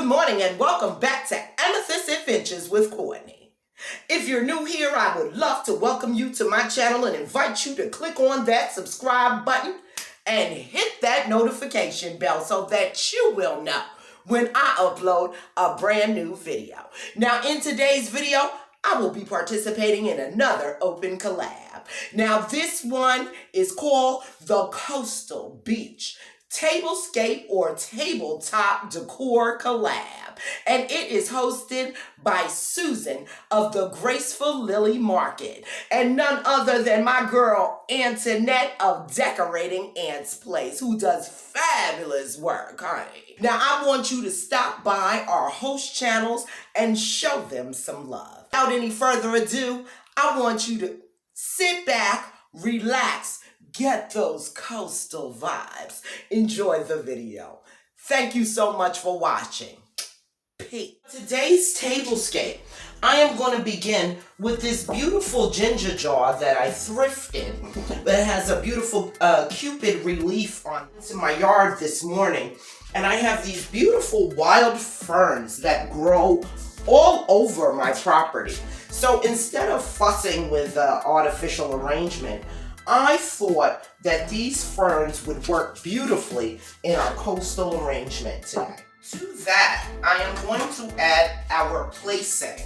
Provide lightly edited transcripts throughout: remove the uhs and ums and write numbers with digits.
morning and welcome back to Amethyst Adventures with Courtney. If you're new here, I would love to welcome you to my channel and invite you to click on that subscribe button and hit that notification bell so that you will know when I upload a brand new video. Now, in today's video, I will be participating in another open collab. Now, this one is called the Coastal Beach Tablescape or Tabletop Decor Collab, and it is hosted by Susan of the Graceful Lily Market and none other than my girl Antoinette of Decorating Ant's Place, who does fabulous work, honey. Now I want you to stop by our host channels and show them some love. Without any further ado, I want you to sit back, relax, get those coastal vibes. Enjoy the video. Thank you so much for watching. Peace. Today's tablescape, I am going to begin with this beautiful ginger jar that I thrifted that has a beautiful Cupid relief on it. It's in my yard this morning, and I have these beautiful wild ferns that grow all over my property. So instead of fussing with artificial arrangement, I thought that these ferns would work beautifully in our coastal arrangement today. To that, I am going to add our place setting.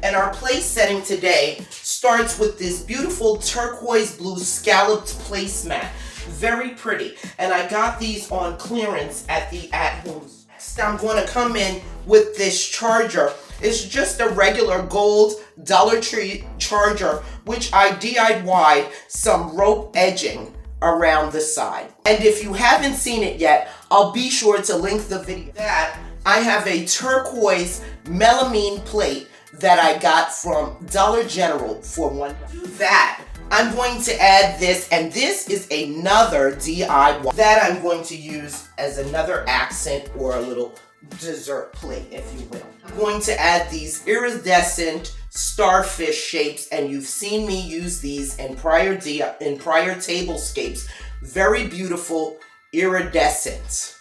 And our place setting today starts with this beautiful turquoise blue scalloped placemat. Very pretty. And I got these on clearance at the at-home. Next, I'm going to come in with this charger. It's just a regular gold Dollar Tree charger, which I DIY'd some rope edging around the side. And if you haven't seen it yet, I'll be sure to link the video. That I have a turquoise melamine plate that I got from Dollar General for $1. To that, I'm going to add this, and this is another DIY that I'm going to use as another accent or a little dessert plate, if you will. I'm going to add these iridescent starfish shapes, and you've seen me use these in prior tablescapes. Very beautiful iridescent.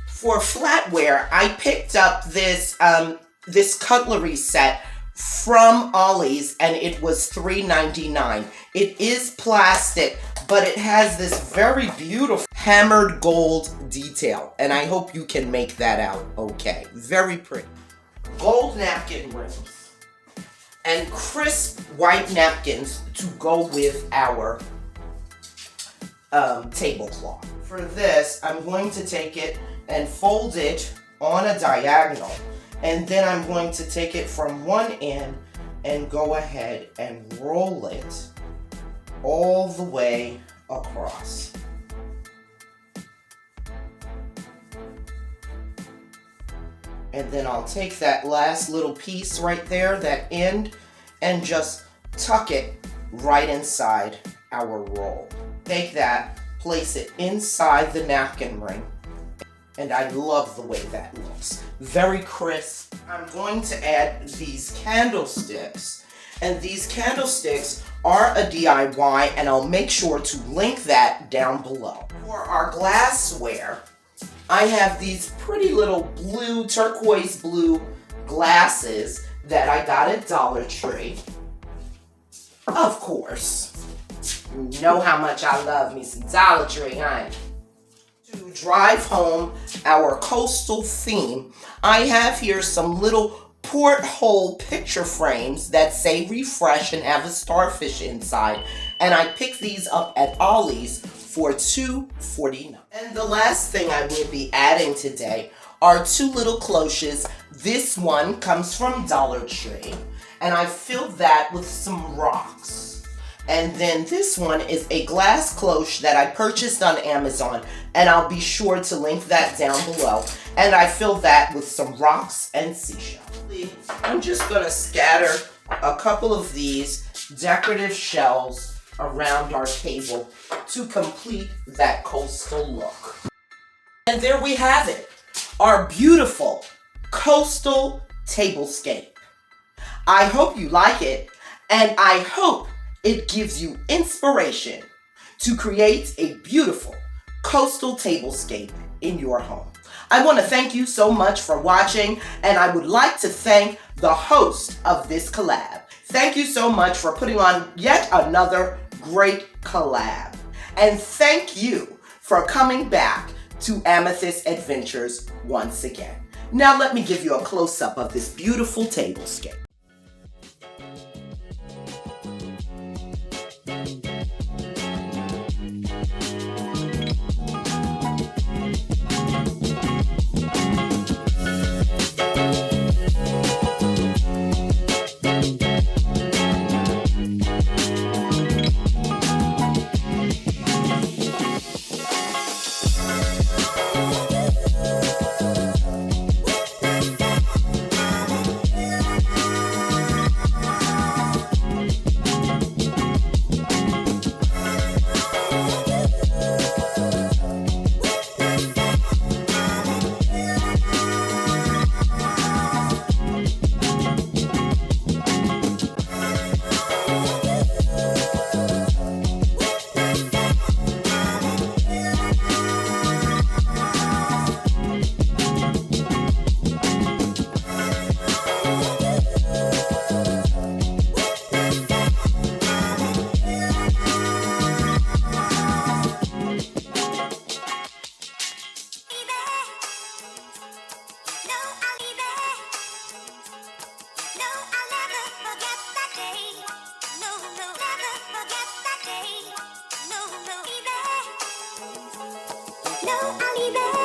For flatware, I picked up this this cutlery set from Ollie's, and it was $3.99. It is plastic, but it has this very beautiful hammered gold detail, and I hope you can make that out okay. Very pretty. Gold napkin rings and crisp white napkins to go with our tablecloth. For this, I'm going to take it and fold it on a diagonal, and then I'm going to take it from one end and go ahead and roll it all the way across. And then I'll take that last little piece right there, that end, and just tuck it right inside our roll. Take that, place it inside the napkin ring, and I love the way that looks. Very crisp. I'm going to add these candlesticks, and these candlesticks are a DIY, and I'll make sure to link that down below. For our glassware, I have these pretty little blue, turquoise blue glasses that I got at Dollar Tree. Of course. You know how much I love me some Dollar Tree, honey. To drive home our coastal theme, I have here some little porthole picture frames that say refresh and have a starfish inside, and I picked these up at Ollie's for $2.49. And the last thing I will be adding today are two little cloches. This one comes from Dollar Tree, and I filled that with some rocks. And then this one is a glass cloche that I purchased on Amazon, and I'll be sure to link that down below. And I filled that with some rocks and seashells. I'm just going to scatter a couple of these decorative shells around our table to complete that coastal look. And there we have it, our beautiful coastal tablescape. I hope you like it, and I hope it gives you inspiration to create a beautiful coastal tablescape in your home. I want to thank you so much for watching, and I would like to thank the host of this collab. Thank you so much for putting on yet another great collab. And thank you for coming back to Amethyst Adventures once again. Now let me give you a close-up of this beautiful tablescape. No, I'll leave it.